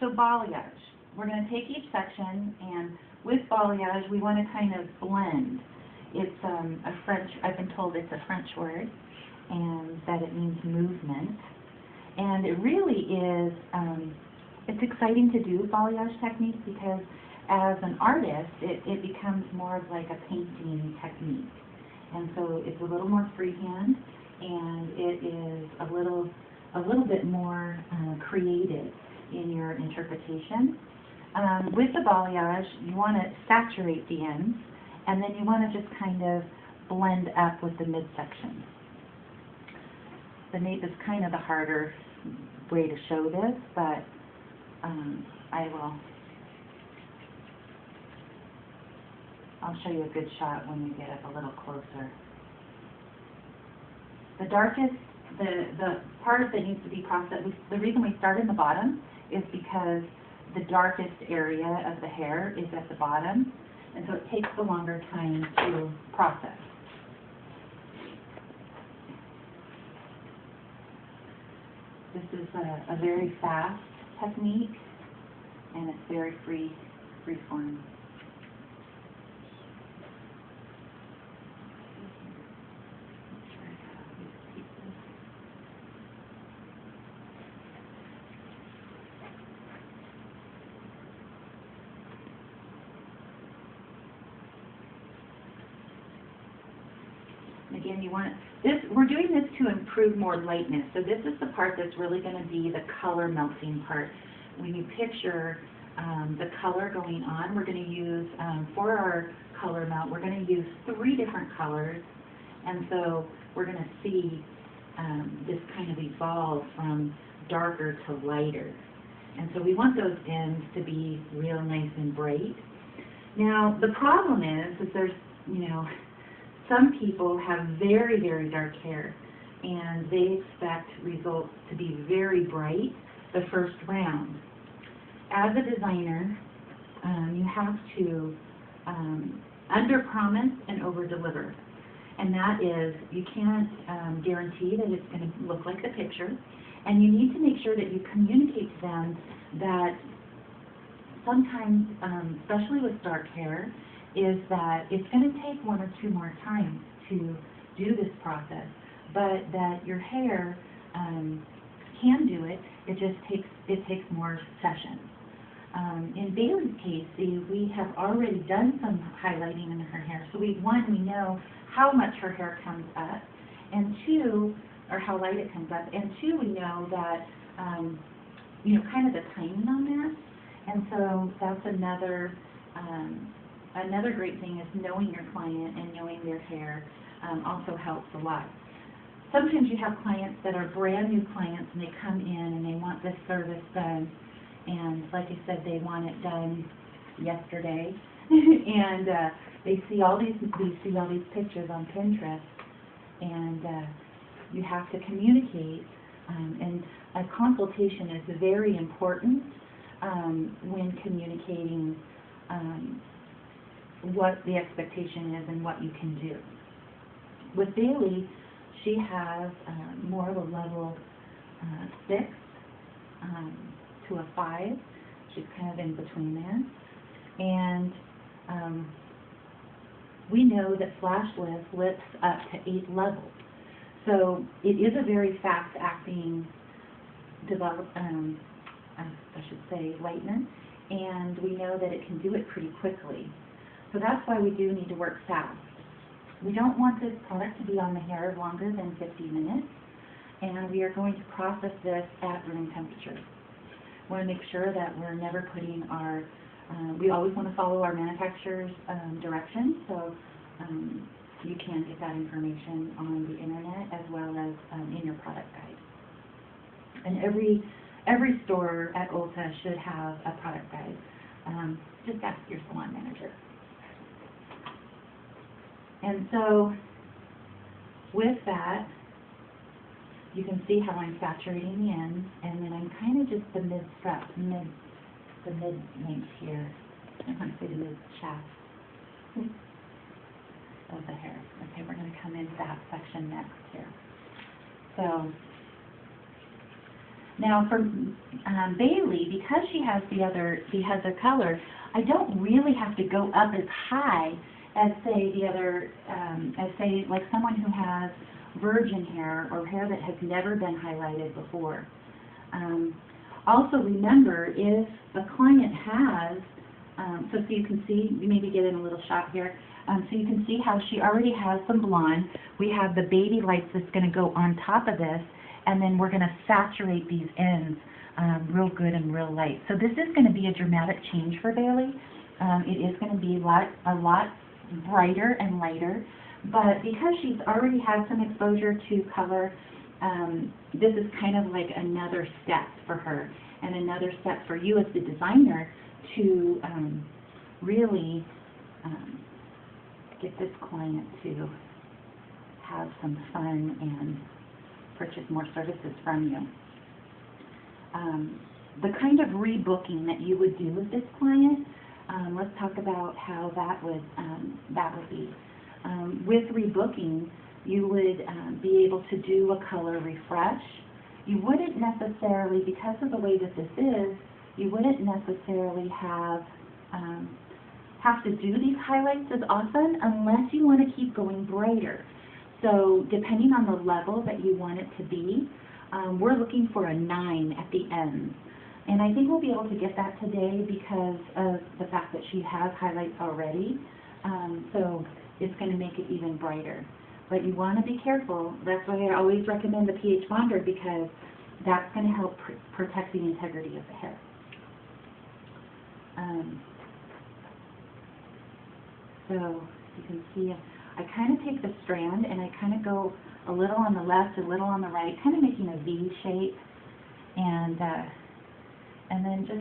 So balayage. We're going to take each section, and with balayage, we want to kind of blend. It's a French, I've been told it's a French word, and that it means movement. And it really is, it's exciting to do balayage techniques because as an artist, it becomes more of like a painting technique. And so it's a little more freehand, and it is a little bit more creative in your interpretation. With the balayage, you want to saturate the ends, and then you want to just kind of blend up with the midsection. The nape is kind of the harder way to show this, but I'll show you a good shot when we get up a little closer. The darkest, the part that needs to be processed, the reason we start in the bottom is because the darkest area of the hair is at the bottom, and so it takes the longer time to process. This is a very fast technique, and it's very free form. Again, you want this. We're doing this to improve more lightness. So this is the part that's really going to be the color melting part. When you picture the color going on, we're going to use for our color melt. We're going to use 3 different colors, and so we're going to see this kind of evolve from darker to lighter. And so we want those ends to be real nice and bright. Now the problem is there's some people have very, very dark hair, and they expect results to be very bright the first round. As a designer, you have to under-promise and over-deliver. And that is, you can't guarantee that it's going to look like the picture, and you need to make sure that you communicate to them that sometimes, especially with dark hair, is that it's going to take 1 or 2 more times to do this process, but that your hair can do it. It just takes more sessions. In Bailey's case, we have already done some highlighting in her hair, so we know how much her hair comes up, and 2, or how light it comes up, and 2, we know that kind of the timing on that, and so that's another great thing is knowing your client and knowing their hair also helps a lot. Sometimes you have clients that are brand new clients and they come in and they want this service done, and like I said, they want it done yesterday, and they see all these pictures on Pinterest, and you have to communicate, and a consultation is very important when communicating what the expectation is and what you can do. With Bailey, she has more of a level 6 to a 5. She's kind of in between there. And we know that flash lift lifts up to 8 levels. So it is a very fast-acting lightener, and we know that it can do it pretty quickly. So that's why we do need to work fast. We don't want this product to be on the hair longer than 50 minutes, and we are going to process this at room temperature. We want to make sure that we're never putting our, we always want to follow our manufacturer's directions, so you can get that information on the internet as well as in your product guide. And every store at Ulta should have a product guide. Just ask your salon manager. And so with that, you can see how I'm saturating the ends, and then I'm kind of just the mid-strap, the mid-length here. I want to say the mid-shaft of the hair. Okay, we're going to come into that section next here. So Now for Bailey, because she has the other color, I don't really have to go up as high as say the other, as say like someone who has virgin hair or hair that has never been highlighted before. Also remember, if a client has, so you can see, maybe get in a little shot here, so you can see how she already has some blonde. We have the baby lights that's going to go on top of this, and then we're going to saturate these ends real good and real light. So this is going to be a dramatic change for Bailey. It is going to be a lot brighter and lighter, but because she's already had some exposure to color, this is kind of like another step for her and another step for you as the designer to really get this client to have some fun and purchase more services from you. The kind of rebooking that you would do with this client, let's talk about how that would be. With rebooking, you would be able to do a color refresh. You wouldn't necessarily, because of the way that this is, you wouldn't necessarily have to do these highlights as often unless you want to keep going brighter. So depending on the level that you want it to be, we're looking for a 9 at the end. And I think we'll be able to get that today because of the fact that she has highlights already. So it's going to make it even brighter. But you want to be careful. That's why I always recommend the pH bonder, because that's going to help protect the integrity of the hair. So you can see I kind of take the strand and I kind of go a little on the left, a little on the right, kind of making a V shape, and then just